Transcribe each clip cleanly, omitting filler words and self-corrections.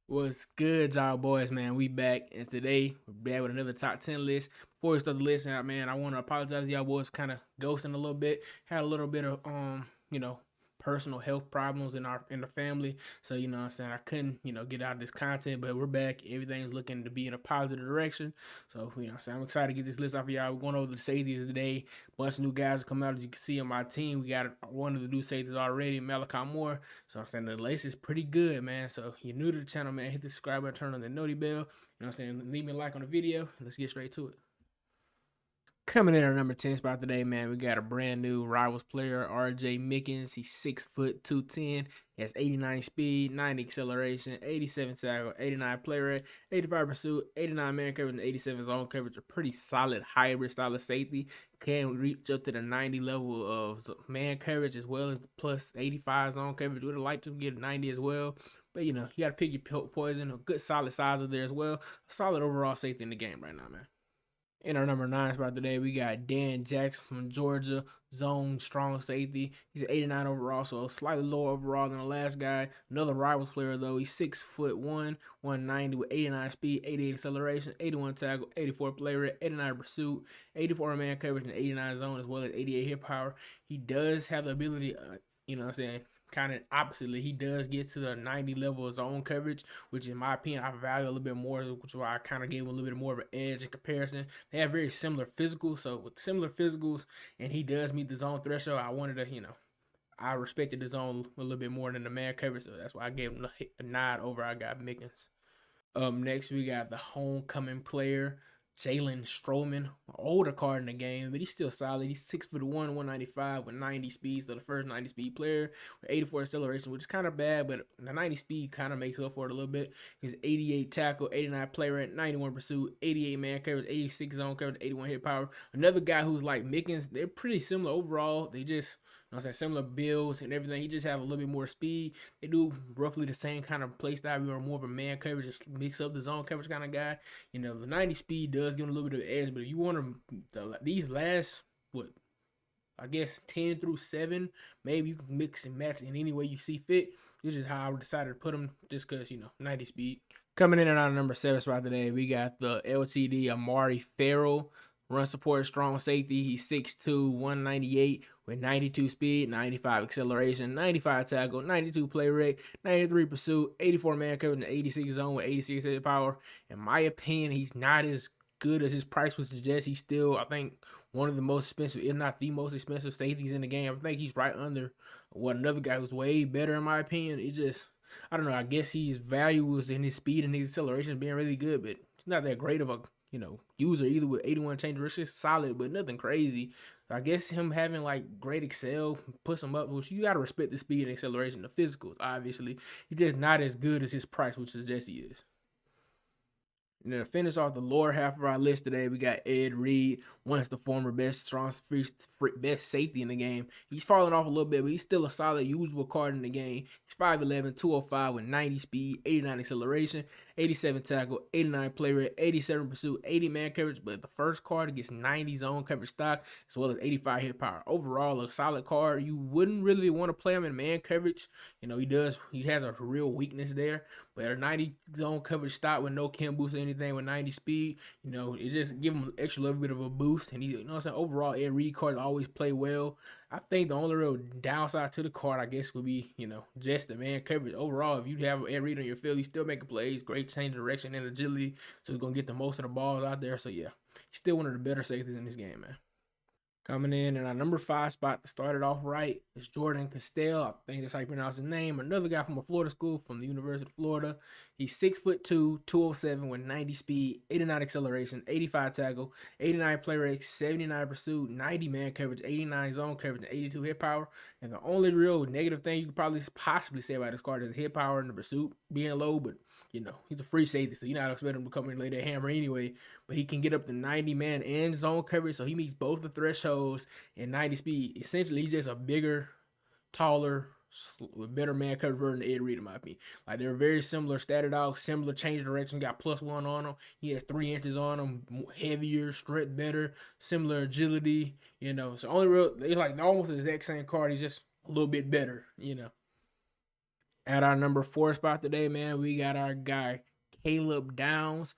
What's good, y'all boys, man? We back, and today we're back with another top 10 list. Before we start the list out, man, I want to apologize to y'all boys kind of ghosting a little bit. Had a little bit of personal health problems in the family. So, what I'm saying, I couldn't, get out of this content, but we're back. Everything's looking to be in a positive direction. So, I'm saying, I'm excited to get this list off of y'all. We're going over the safeties today. Bunch of new guys come out, as you can see on my team. We got one of the new safeties already, Malachi Moore. So I'm saying the list is pretty good, man. So if you're new to the channel, man, hit the subscribe button, turn on the noti bell. You know what I'm saying? Leave me a like on the video. Let's get straight to it. Coming in at number 10 spot today, man, we got a brand new Rivals player, RJ Mickens. He's 6 foot 210. He has 89 speed, 90 acceleration, 87 tackle, 89 play rate, 85 pursuit, 89 man coverage, and 87 zone coverage. A pretty solid hybrid style of safety. Can reach up to the 90 level of man coverage as well as the plus 85 zone coverage. Would have liked to get 90 as well. But you got to pick your poison. A good solid size of there as well. A solid overall safety in the game right now, man. In our number 9 spot today, we got Dan Jackson from Georgia, zone strong safety. He's 89 overall, so slightly lower overall than the last guy. Another Rivals player though. He's 6'1", 190 with 89 speed, 88 acceleration, 81 tackle, 84 play rate, 89 pursuit, 84 man coverage, and 89 zone as well as 88 hit power. He does have the ability, what I'm saying, kind of oppositely, he does get to the 90 level of zone coverage, which in my opinion I value a little bit more, which is why I kind of gave him a little bit more of an edge in comparison. They have very similar physicals, so with similar physicals, and he does meet the zone threshold, I wanted to, I respected the zone a little bit more than the man coverage, so that's why I gave him a nod over I got Mickens. Next we got the homecoming player, Jalen Stroman, older card in the game, but he's still solid. He's 6'1", 195 with 90 speed. So the first 90 speed player with 84 acceleration, which is kind of bad, but the 90 speed kind of makes up for it a little bit. He's 88 tackle, 89 play rate, 91 pursuit, 88 man coverage, 86 zone coverage, 81 hit power. Another guy who's like Mickens, they're pretty similar overall. They just, I'm saying, similar builds and everything. He just have a little bit more speed. They do roughly the same kind of play style. You are more of a man coverage, just mix up the zone coverage kind of guy. The 90 speed does give him a little bit of edge, but if you want these last, what, I guess 10 through 7, maybe you can mix and match in any way you see fit. This is how I decided to put them, just because, 90 speed. Coming in at our number 7 spot today, we got the LTD Amari Farrell. Run support, strong safety. He's 6'2", 198 with 92 speed, 95 acceleration, 95 tackle, 92 play rate, 93 pursuit, 84 man coverage, and 86 zone with 86 hit power. In my opinion, he's not as good as his price would suggest. He's still, I think, one of the most expensive, if not the most expensive safeties in the game. I think he's right under what another guy who's way better in my opinion. It just, I don't know. I guess his value was in his speed and his acceleration being really good, but he's not that great of a user either with 81 change. It's just solid, but nothing crazy. I guess him having like great excel puts him up, which you gotta respect the speed and acceleration, the physicals. Obviously, he's just not as good as his price, which suggests he is. And then to finish off the lower half of our list today, we got Ed Reed, once the former best strong best safety in the game. He's falling off a little bit, but he's still a solid, usable card in the game. He's 5'11", 205 with 90 speed, 89 acceleration, 87 tackle, 89 play rate, 87 pursuit, 80 man coverage. But the first card gets 90 zone coverage stock, as well as 85 hit power. Overall, a solid card. You wouldn't really want to play him in man coverage. He has a real weakness there. But a 90 zone coverage stock with no chem boost or anything with 90 speed, it just give him an extra little bit of a boost. And he, overall, Ed Reed cards always play well. I think the only real downside to the card, I guess, would be, just the man coverage. Overall, if you have Ed Reed on your field, he's still making plays, great change of direction and agility. So he's going to get the most of the balls out there. So, yeah, he's still one of the better safeties in this game, man. Coming in at our number 5 spot to start it off right is Jordan Castell. I think that's how you pronounce his name. Another guy from a Florida school from the University of Florida. He's 6'2", 207 with 90 speed, 89 acceleration, 85 tackle, 89 play rate, 79 pursuit, 90 man coverage, 89 zone coverage, and 82 hit power. And the only real negative thing you could probably possibly say about this card is the hit power and the pursuit being low, but he's a free safety, so you're not expecting him to come in and lay that hammer anyway. But he can get up to 90 man and zone coverage, so he meets both the thresholds and 90 speed. Essentially, he's just a bigger, taller, with better man coverage version of Ed Reed, in my opinion. Like, they're very similar, statted out, similar change of direction, got +1 on him. He has 3 inches on him, heavier, strength better, similar agility, So only real, it's like almost the exact same card, he's just a little bit better. At our number 4 spot today, man, we got our guy Caleb Downs.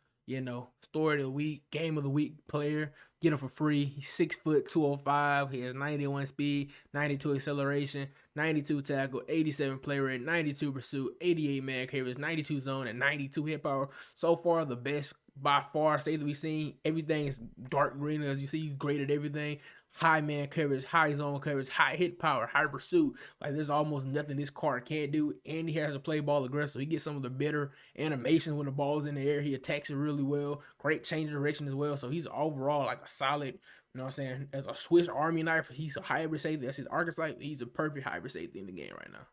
Story of the week, game of the week player. Get him for free. He's 6 foot 205. He has 91 speed, 92 acceleration, 92 tackle, 87 play rate, 92 pursuit, 88 man carries, 92 zone, and 92 hit power. So far, the best by far state that we've seen. Everything is dark green, as you see. He's great at everything. High man coverage, high zone coverage, high hit power, high pursuit. Like, there's almost nothing this card can't do. And he has to play ball aggressive. He gets some of the better animations when the ball's in the air. He attacks it really well. Great change of direction as well. So he's overall like a solid, you know what I'm saying, as a Swiss Army knife. He's a hybrid safety. That's his archetype. He's a perfect hybrid safety in the game right now.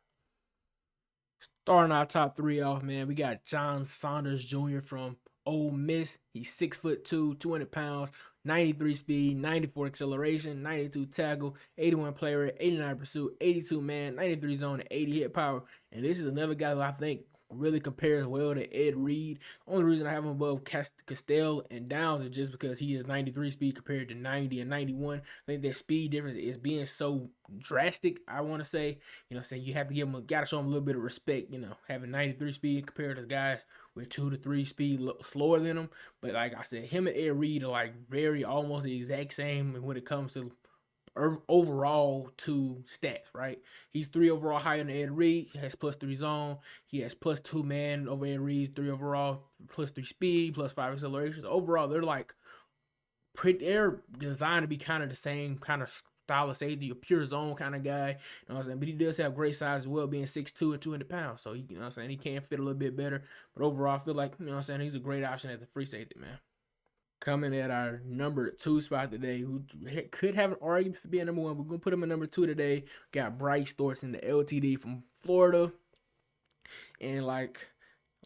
Starting our top 3 off, man, we got John Saunders Jr. from Ole Miss. He's 6'2", 200 pounds, 93 speed, 94 acceleration, 92 tackle, 81 play rate, 89 pursuit, 82 man, 93 zone, and 80 hit power. And this is another guy who I think really compares well to Ed Reed. Only reason I have him above Castell and Downs is just because he is 93 speed compared to 90 and 91. I think that speed difference is being so drastic. I want to say, you have to gotta show him a little bit of respect. Having 93 speed compared to guys with 2 to 3 speed slower than him. But like I said, him and Ed Reed are like very almost the exact same when it comes to overall 2 stats, right? He's 3 overall higher than Ed Reed. He has +3 zone. He has +2 man over Ed Reed, 3 overall, +3 speed, +5 acceleration. So overall, they're designed to be kind of the same kind of style of safety, a pure zone kind of guy. You know what I'm saying? But he does have great size as well, being 6'2" and 200 pounds. So he, he can fit a little bit better. But overall, I feel like, he's a great option as a free safety, man. Coming at our number 2 spot today, who could have an argument for being number 1. We're going to put him at number 2 today. Got Bryce Thornton, the LTD from Florida. And like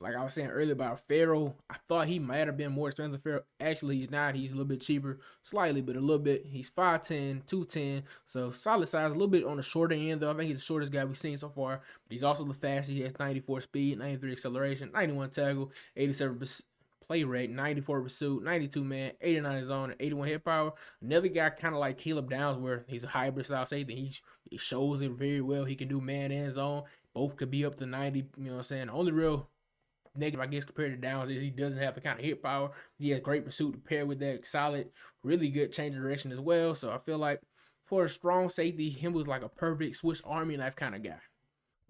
I was saying earlier about Farrell, I thought he might have been more expensive. Farrell, actually, he's not. He's a little bit cheaper, slightly, but a little bit. He's 5'10", 210, so solid size. A little bit on the shorter end, though. I think he's the shortest guy we've seen so far. But he's also the fastest. He has 94 speed, 93 acceleration, 91 tackle, 87 play rate, 94 pursuit, 92 man, 89 zone, and 81 hit power. Another guy kind of like Caleb Downs, where he's a hybrid style safety. He shows it very well. He can do man and zone. Both could be up to 90. You know what I'm saying? The only real negative, I guess, compared to Downs is he doesn't have the kind of hit power. He has great pursuit to pair with that solid, really good change of direction as well. So I feel like for a strong safety, him was like a perfect Swiss Army knife kind of guy.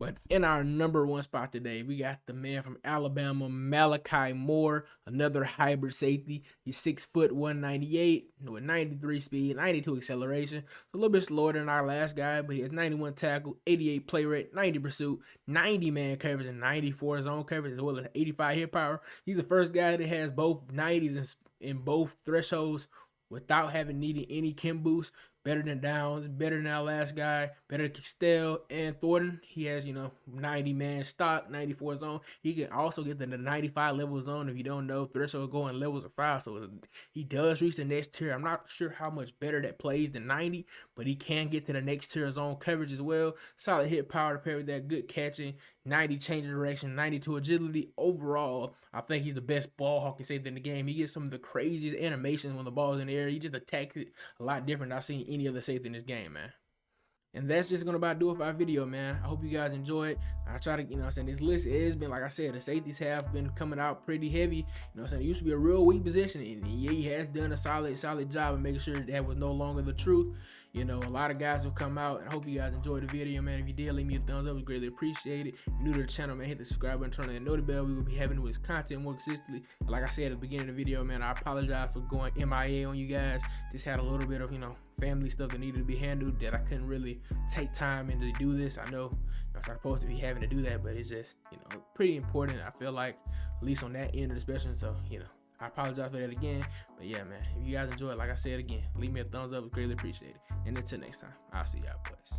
But in our number 1 spot today, we got the man from Alabama, Malachi Moore, another hybrid safety. He's 6 foot 198 with 93 speed, 92 acceleration. So a little bit slower than our last guy, but he has 91 tackle, 88 play rate, 90 pursuit, 90 man coverage, and 94 zone coverage, as well as 85 hit power. He's the first guy that has both 90s in both thresholds without having needed any chem boost. Better than Downs, better than our last guy, better than Castell and Thornton. He has, 90 man stock, 94 zone. He can also get to the 95 level zone. If you don't know, threshold going levels of 5. So he does reach the next tier. I'm not sure how much better that plays than 90, but he can get to the next tier zone coverage as well. Solid hit power to pair with that, good catching, 90 change of direction, 92 agility. Overall, I think he's the best ball hawking safety in the game. He gets some of the craziest animations when the ball's in the air. He just attacks it a lot different than I've seen any other safety in this game, man. And that's just gonna about do it for our video, man. I hope you guys enjoy it. I try to, this list has been, like I said, the safeties have been coming out pretty heavy. It used to be a real weak position, and he has done a solid job of making sure that was no longer the truth. A lot of guys will come out, and I hope you guys enjoyed the video, man. If you did, leave me a thumbs up. We greatly appreciate it. If you're new to the channel, man, hit the subscribe button, turn on that notification bell. We will be having this content more consistently. And like I said at the beginning of the video, man, I apologize for going MIA on you guys. Just had a little bit of, family stuff that needed to be handled that I couldn't really take time in to do this. I know I'm supposed to be having to do that, but it's just, pretty important. I feel like, at least on that end of the spectrum. So, I apologize for that again. But yeah, man, if you guys enjoy it, like I said again, leave me a thumbs up. It's greatly appreciated. And until next time, I'll see y'all boys.